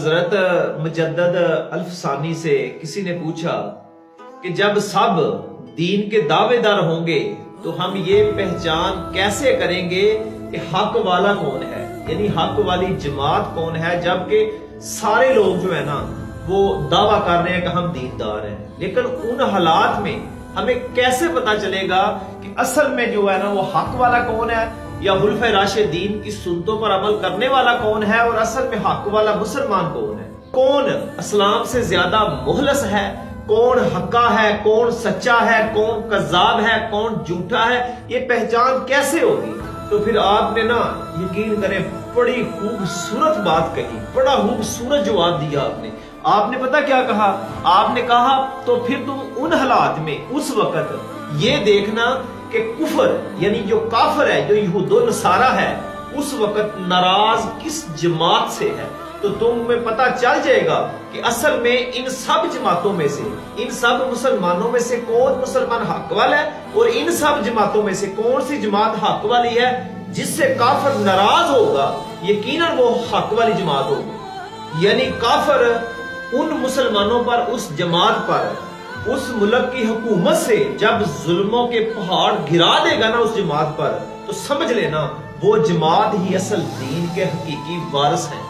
हजरत मुजद्दद अल्फसानी से किसी ने पूछा कि जब सब दीन के दावेदार होंगे तो हम ये पहचान कैसे करेंगे कि हक वाला कौन है, यानी हक वाली जमात कौन है, जबकि सारे लोग जो है ना वो दावा कर रहे हैं कि हम दीनदार हैं। लेकिन उन हालात में हमें कैसे पता चलेगा कि असल में जो है ना वो हक वाला कौन है, या खुलफाए राशिदीन की सुन्नतों पर अमल करने वाला कौन है, और असल में हक वाला मुसलमान कौन है, कौन इस्लाम से ज्यादा मुखलस है, कौन हक्का है, कौन सच्चा है, कौन कज़्ज़ाब है, कौन झूठा है, ये पहचान कैसे होगी। तो फिर आपने ना यकीन करें बड़ी खूबसूरत बात कही, बड़ा खूबसूरत जवाब दिया आपने पता क्या कहा? आपने कहा तो फिर तुम उन हालात में उस वक्त ये देखना कि कुफर यानी जो काफिर है, जो यहूदो नसारा है, उस वक्त नाराज किस जमात से है, तो तुम्हें पता चल जाएगा कि असल में इन सब जमातों में से, इन सब मुसलमानों में से कौन मुसलमान हक वाला है, और इन सब जमातों में से कौन सी जमात हक वाली है। जिससे काफिर नाराज होगा यकीनन वो हक वाली जमात होगी। यानी काफिर उन मुसलमानों पर, उस जमात पर, उस मुल्क की हुकूमत से जब जुल्मों के पहाड़ गिरा देगा ना उस जमात पर, तो समझ लेना वो जमात ही असल दीन के हकीकी वारिस हैं।